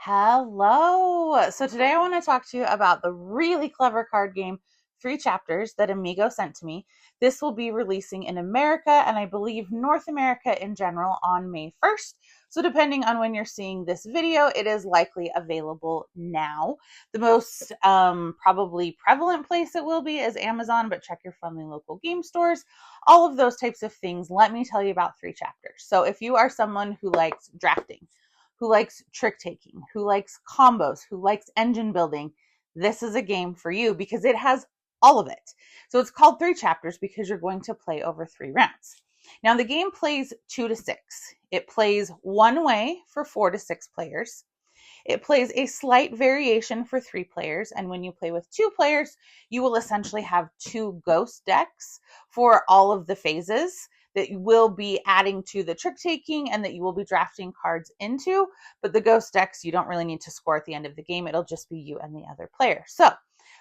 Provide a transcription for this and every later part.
Hello. So today I want to talk to you about the really clever card game, Three Chapters, that Amigo sent to me. This will be releasing in America and I believe North America in general on May 1st. So depending on when you're seeing this video, it is likely available now. The most probably prevalent place it will be is Amazon, but check your friendly local game stores. All of those types of things. Let me tell you about Three Chapters. So if you are someone who likes drafting, who likes trick taking, who likes combos, who likes engine building, this is a game for you because it has all of it. So it's called Three Chapters because you're going to play over 3 rounds. Now the game plays 2 to 6. It plays one way for 4 to 6 players. It plays a slight variation for 3 players. And when you play with 2 players, you will essentially have 2 ghost decks for all of the phases that you will be adding to the trick taking and that you will be drafting cards into. But the ghost decks, you don't really need to score at the end of the game. It'll just be you and the other player. So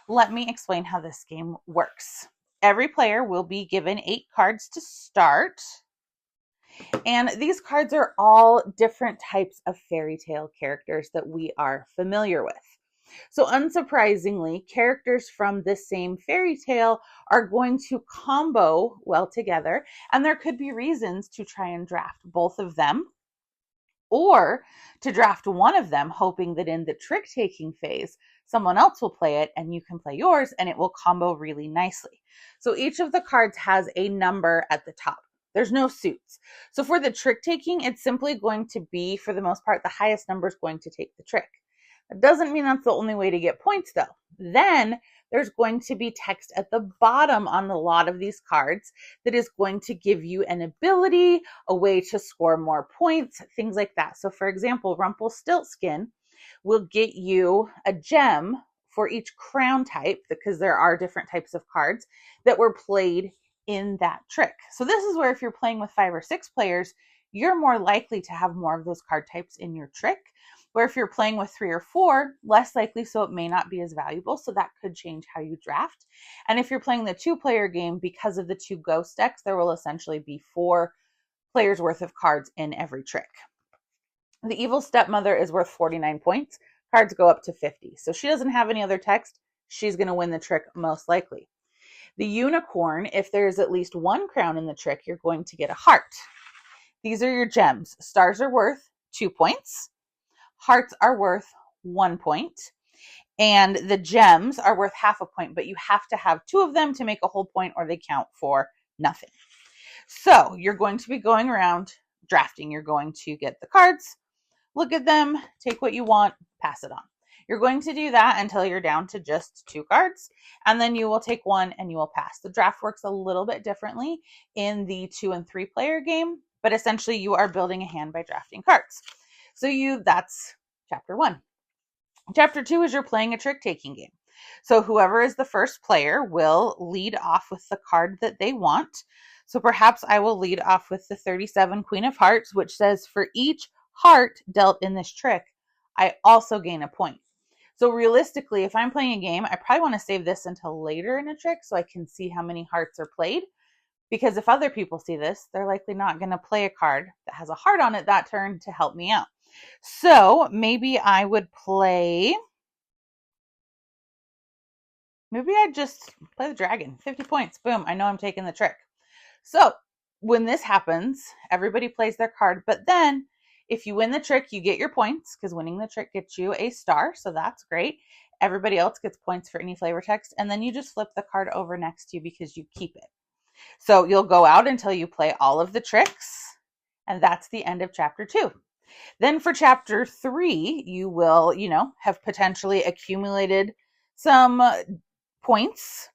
let me explain how this game works. Every player will be given 8 cards to start. And these cards are all different types of fairy tale characters that we are familiar with. So unsurprisingly, characters from the same fairy tale are going to combo well together, and there could be reasons to try and draft both of them or to draft one of them, hoping that in the trick taking phase, someone else will play it and you can play yours and it will combo really nicely. So each of the cards has a number at the top. There's no suits. So for the trick taking, it's simply going to be, for the most part, the highest number is going to take the trick. That doesn't mean that's the only way to get points though. Then there's going to be text at the bottom on a lot of these cards that is going to give you an ability, a way to score more points, things like that. So for example, Rumpelstiltskin will get you a gem for each crown type because there are different types of cards that were played in that trick. So this is where if you're playing with 5 or 6 players, you're more likely to have more of those card types in your trick. Where if you're playing with 3 or 4, less likely, so it may not be as valuable. So that could change how you draft. And if you're playing the 2-player game, because of the 2 ghost decks, there will essentially be 4 players worth of cards in every trick. The Evil Stepmother is worth 49 points. Cards go up to 50. So she doesn't have any other text. She's going to win the trick most likely. The Unicorn, if there's at least 1 crown in the trick, you're going to get a heart. These are your gems. Stars are worth 2 points. Hearts are worth 1 point, and the gems are worth half a point, but you have to have 2 of them to make a whole point or they count for nothing. So you're going to be going around drafting. You're going to get the cards, look at them, take what you want, pass it on. You're going to do that until you're down to just 2 cards, and then you will take 1 and you will pass. The draft works a little bit differently in the 2 and 3 player game, but essentially you are building a hand by drafting cards. So that's chapter 1. Chapter 2 is you're playing a trick taking game. So whoever is the first player will lead off with the card that they want. So perhaps I will lead off with the 37 Queen of Hearts, which says for each heart dealt in this trick, I also gain a point. So realistically, if I'm playing a game, I probably want to save this until later in a trick so I can see how many hearts are played. Because if other people see this, they're likely not going to play a card that has a heart on it that turn to help me out. So maybe I would maybe I'd just play the dragon. 50 points. Boom. I know I'm taking the trick. So when this happens, everybody plays their card. But then if you win the trick, you get your points because winning the trick gets you a star. So that's great. Everybody else gets points for any flavor text. And then you just flip the card over next to you because you keep it. So you'll go out until you play all of the tricks. And that's the end of chapter 2. Then for chapter 3, you will, have potentially accumulated some points,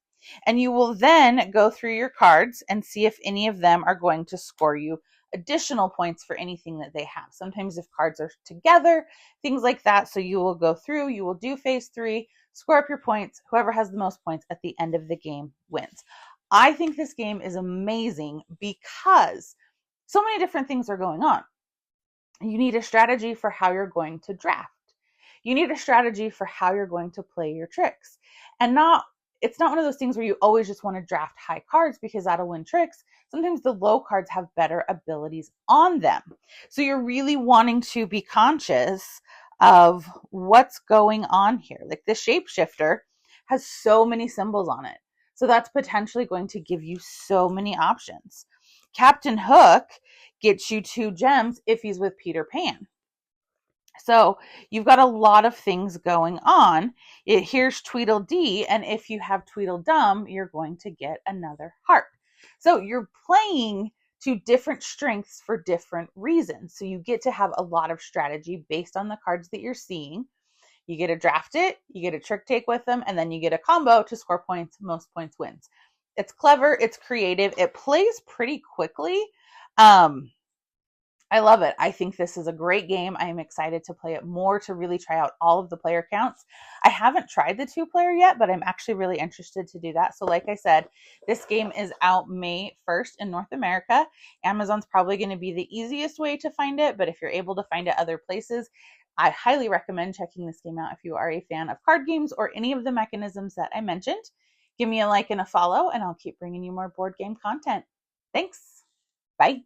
and you will then go through your cards and see if any of them are going to score you additional points for anything that they have. Sometimes if cards are together, things like that. So you will go through, you will do phase 3, score up your points. Whoever has the most points at the end of the game wins. I think this game is amazing because so many different things are going on. You need a strategy for how you're going to draft. You need a strategy for how you're going to play your tricks. And it's not one of those things where you always just want to draft high cards because that'll win tricks. Sometimes the low cards have better abilities on them. So you're really wanting to be conscious of what's going on here. Like the shapeshifter has so many symbols on it. So that's potentially going to give you so many options. Captain Hook gets you 2 gems if he's with Peter Pan. So you've got a lot of things going on. Here's Tweedledee, and if you have Tweedledum, you're going to get another heart. So you're playing to different strengths for different reasons. So you get to have a lot of strategy based on the cards that you're seeing. You get to draft it, you get a trick take with them, and then you get a combo to score points. Most points wins. It's clever, it's creative, it plays pretty quickly. I love it. I think this is a great game. I am excited to play it more, to really try out all of the player counts. I haven't tried the 2-player yet, but I'm actually really interested to do that. So like I said, this game is out May 1st in North America. Amazon's probably going to be the easiest way to find it, but if you're able to find it other places, I highly recommend checking this game out if you are a fan of card games or any of the mechanisms that I mentioned. Give me a like and a follow, and I'll keep bringing you more board game content. Thanks. Bye.